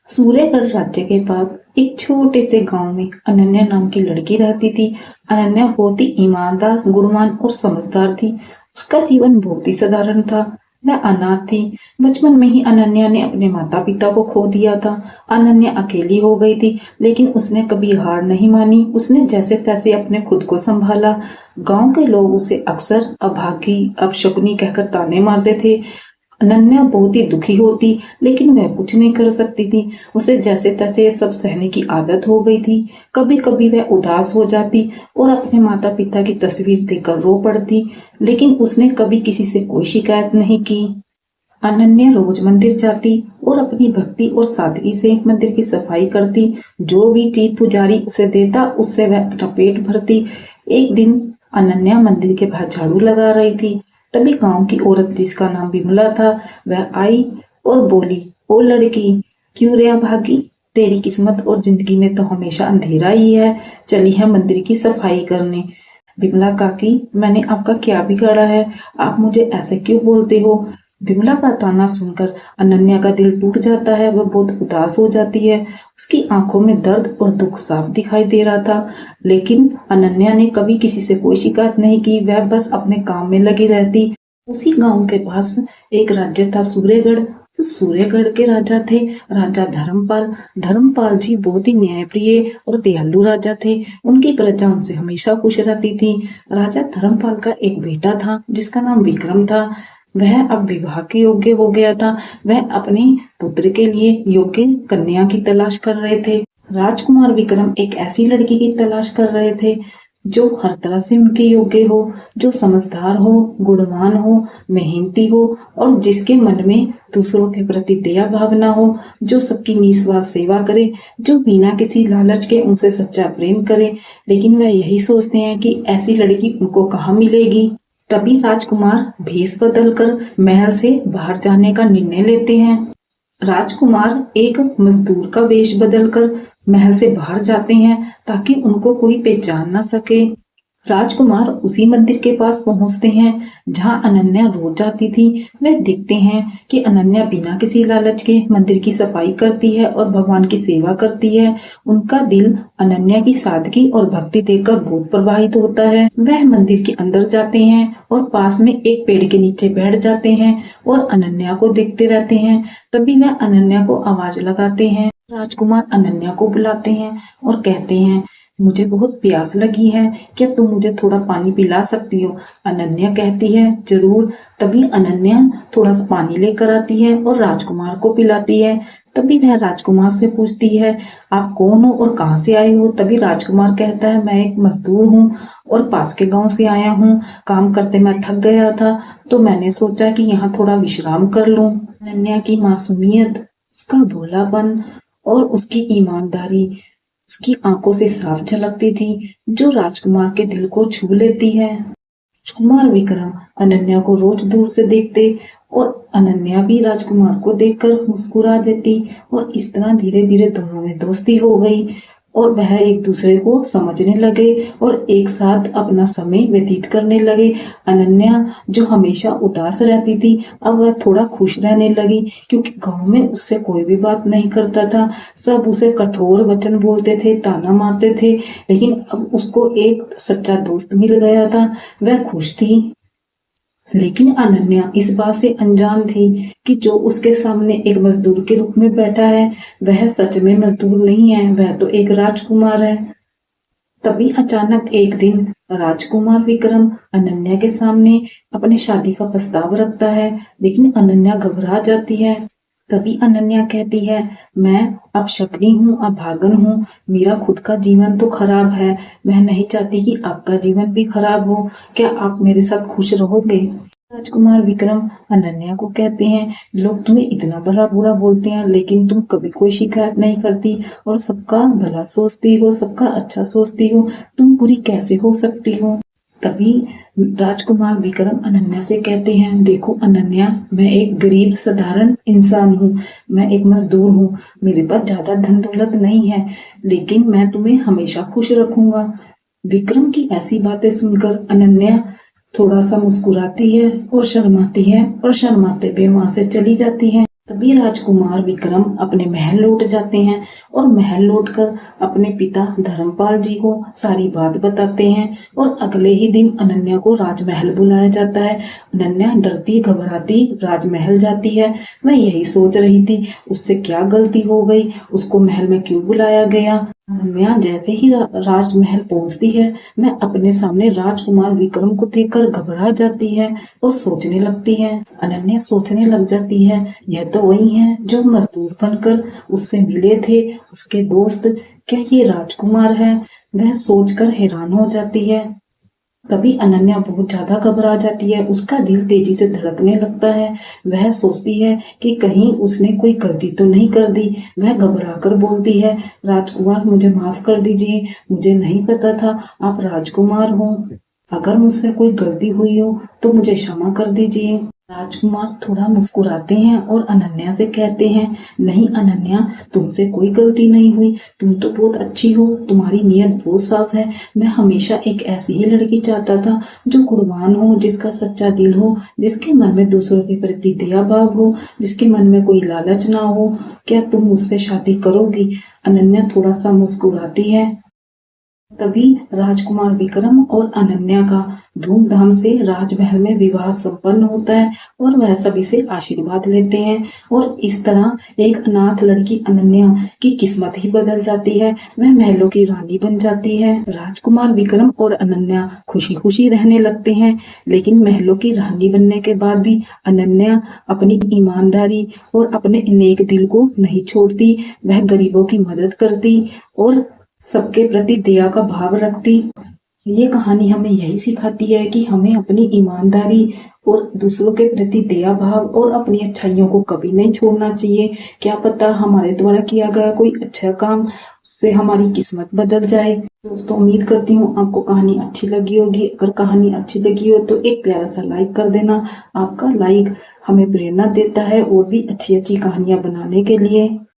सूर्यगढ़ राज्य के पास एक छोटे से गांव में अनन्या नाम की लड़की रहती थी। अनन्या बहुत ही ईमानदार, गुणवान और समझदार थी। उसका जीवन बहुत ही साधारण था। वह अनाथ थी। बचपन में ही अनन्या ने अपने माता पिता को खो दिया था। अनन्या अकेली हो गई थी, लेकिन उसने कभी हार नहीं मानी। उसने जैसे तैसे अपने खुद को संभाला। गांव के लोग उसे अक्सर अभागी, अपशकुनी कहकर ताने मारते थे। अनन्या बहुत ही दुखी होती, लेकिन वह कुछ नहीं कर सकती थी। उसे जैसे तैसे ये सब सहने की आदत हो गई थी। कभी कभी वह उदास हो जाती और अपने माता पिता की तस्वीर देखकर रो पड़ती, लेकिन उसने कभी किसी से कोई शिकायत नहीं की। अनन्या रोज मंदिर जाती और अपनी भक्ति और सादगी से मंदिर की सफाई करती। जो भी चीज पुजारी उसे देता, उससे वह अपना पेट भरती। एक दिन अनन्या मंदिर के बाहर झाड़ू लगा रही थी। तभी गांव की औरत, जिसका नाम विमला था, वह आई और बोली, ओ लड़की, क्यों रे भागी? तेरी किस्मत और जिंदगी में तो हमेशा अंधेरा ही है। चली है मंदिर की सफाई करने। विमला काकी, मैंने आपका क्या बिगाड़ा है? आप मुझे ऐसे क्यों बोलते हो? विमला का ताना सुनकर अनन्या का दिल टूट जाता है। वह बहुत उदास हो जाती है। उसकी आंखों में दर्द और दुख साफ दिखाई दे रहा था, लेकिन अनन्या ने कभी किसी से कोई शिकायत नहीं की। वह बस अपने काम में लगी रहती। उसी गांव के पास एक राज्य था, सूर्यगढ़। सूर्यगढ़ के राजा थे राजा धर्मपाल। धर्मपाल जी बहुत ही न्यायप्रिय और दयालु राजा थे। उनकी प्रजा उनसे हमेशा खुश रहती थी। राजा धर्मपाल का एक बेटा था, जिसका नाम विक्रम था। वह अब विवाह के योग्य हो गया था। वह अपने पुत्र के लिए योग्य कन्या की तलाश कर रहे थे। राजकुमार विक्रम एक ऐसी लड़की की तलाश कर रहे थे जो हर तरह से उनके योग्य हो, जो समझदार हो, गुणवान हो, मेहनती हो और जिसके मन में दूसरों के प्रति दया भावना हो, जो सबकी निस्वार्थ सेवा करे, जो बिना किसी लालच के उनसे सच्चा प्रेम करे। लेकिन वह यही सोचते हैं कि ऐसी लड़की उनको कहाँ मिलेगी। तभी राजकुमार भेष बदलकर महल से बाहर जाने का निर्णय लेते हैं। राजकुमार एक मजदूर का वेश बदलकर महल से बाहर जाते हैं, ताकि उनको कोई पहचान न सके। राजकुमार उसी मंदिर के पास पहुंचते हैं जहां अनन्या रोज जाती थी। वह देखते हैं कि अनन्या बिना किसी लालच के मंदिर की सफाई करती है और भगवान की सेवा करती है। उनका दिल अनन्या की सादगी और भक्ति देखकर बहुत प्रभावित होता है। वह मंदिर के अंदर जाते हैं और पास में एक पेड़ के नीचे बैठ जाते हैं और अनन्या को देखते रहते हैं। तभी वह अनन्या को आवाज लगाते हैं। राजकुमार अनन्या को बुलाते हैं और कहते हैं, मुझे बहुत प्यास लगी है, क्या तुम मुझे थोड़ा पानी पिला सकती हो? अनन्या कहती है, जरूर। तभी अनन्या थोड़ा सा पानी लेकर आती है और राजकुमार को पिलाती है। तभी वह राजकुमार से पूछती है, आप कौन हो और कहाँ से आए हो? तभी राजकुमार कहता है, मैं एक मजदूर हूँ और पास के गांव से आया हूँ। काम करते मैं थक गया था, तो मैंने सोचा कि यहाँ थोड़ा विश्राम कर लूं। अनन्या की मासूमियत, उसका भोलापन और उसकी ईमानदारी उसकी आंखों से साफ झलकती थी, जो राजकुमार के दिल को छू लेती है। राजकुमार विक्रम अनन्या को रोज दूर से देखते और अनन्या भी राजकुमार को देखकर मुस्कुरा देती और इस तरह धीरे धीरे दोनों में दोस्ती हो गई और वह एक दूसरे को समझने लगे और एक साथ अपना समय व्यतीत करने लगे। अनन्या, जो हमेशा उदास रहती थी, अब वह थोड़ा खुश रहने लगी, क्योंकि गांव में उससे कोई भी बात नहीं करता था। सब उसे कठोर वचन बोलते थे, ताना मारते थे, लेकिन अब उसको एक सच्चा दोस्त मिल गया था। वह खुश थी। लेकिन अनन्या इस बात से अनजान थी कि जो उसके सामने एक मजदूर के रूप में बैठा है, वह सच में मजदूर नहीं है, वह तो एक राजकुमार है। तभी अचानक एक दिन राजकुमार विक्रम अनन्या के सामने अपनी शादी का प्रस्ताव रखता है, लेकिन अनन्या घबरा जाती है। तभी अनन्या कहती है, मैं अपशकुनी हूँ, अभागन हूँ, मेरा खुद का जीवन तो खराब है, मैं नहीं चाहती कि आपका जीवन भी खराब हो। क्या आप मेरे साथ खुश रहोगे? राजकुमार विक्रम अनन्या को कहते हैं, लोग तुम्हें इतना बड़ा बुरा बोलते हैं, लेकिन तुम कभी कोई शिकायत नहीं करती और सबका भला सोचती हो, सबका अच्छा सोचती हो, तुम बुरी कैसे हो सकती हो? तभी राजकुमार विक्रम अनन्या से कहते हैं, देखो अनन्या, मैं एक गरीब साधारण इंसान हूँ, मैं एक मजदूर हूँ, मेरे पास ज्यादा धन दौलत नहीं है, लेकिन मैं तुम्हें हमेशा खुश रखूंगा। विक्रम की ऐसी बातें सुनकर अनन्या थोड़ा सा मुस्कुराती है और शर्माती है और शर्माते हुए वहां से चली जाती है। तभी राजकुमार विक्रम अपने महल लौट जाते हैं और महल लौटकर अपने पिता धर्मपाल जी को सारी बात बताते हैं। और अगले ही दिन अनन्या को राजमहल बुलाया जाता है। अनन्या डरती घबराती राजमहल जाती है। वह यही सोच रही थी उससे क्या गलती हो गई, उसको महल में क्यों बुलाया गया। अनन्या जैसे ही राजमहल पहुंचती है, वह अपने सामने राजकुमार विक्रम को देखकर घबरा जाती है और सोचने लगती है। अनन्या सोचने लग जाती है, यह तो वही है जो मजदूर बनकर उससे मिले थे, उसके दोस्त। क्या ये राजकुमार है? वह सोचकर हैरान हो जाती है। तभी अनन्या बहुत ज्यादा घबरा जाती है, उसका दिल तेजी से धड़कने लगता है। वह सोचती है कि कहीं उसने कोई गलती तो नहीं कर दी। वह घबरा कर बोलती है, राजकुमार मुझे माफ कर दीजिए, मुझे नहीं पता था आप राजकुमार हो। अगर मुझसे कोई गलती हुई हो तो मुझे क्षमा कर दीजिए। राजकुमार थोड़ा मुस्कुराते हैं और अनन्या से कहते हैं, नहीं अनन्या, तुमसे कोई गलती नहीं हुई, तुम तो बहुत अच्छी हो, तुम्हारी नीयत बहुत साफ है। मैं हमेशा एक ऐसी ही लड़की चाहता था जो कुर्बान हो, जिसका सच्चा दिल हो, जिसके मन में दूसरों के प्रति दया भाव हो, जिसके मन में कोई लालच ना हो। क्या तुम मुझसे शादी करोगी? अनन्या थोड़ा सा मुस्कुराती है। तभी राजकुमार विक्रम और अनन्या का धूमधाम से राजमहल में विवाह संपन्न होता है और वह सभी से आशीर्वाद लेते हैं। और इस तरह एक अनाथ लड़की अनन्या की किस्मत ही बदल जाती है, वह महलों की रानी बन जाती है। राजकुमार विक्रम और अनन्या खुशी खुशी रहने लगते हैं। लेकिन महलों की रानी बनने के बाद भी अनन्या अपनी ईमानदारी और अपने नेक दिल को नहीं छोड़ती। वह गरीबों की मदद करती और सबके प्रति दया का भाव रखती। ये कहानी हमें यही सिखाती है कि हमें अपनी ईमानदारी और दूसरों के प्रति दया भाव और अपनी अच्छाइयों को कभी नहीं छोड़ना चाहिए। क्या पता हमारे द्वारा किया गया कोई अच्छा काम से हमारी किस्मत बदल जाए। दोस्तों, उम्मीद करती हूँ आपको कहानी अच्छी लगी होगी। अगर कहानी अच्छी लगी हो तो एक प्यारा सा लाइक कर देना। आपका लाइक हमें प्रेरणा देता है और भी अच्छी अच्छी कहानियां बनाने के लिए।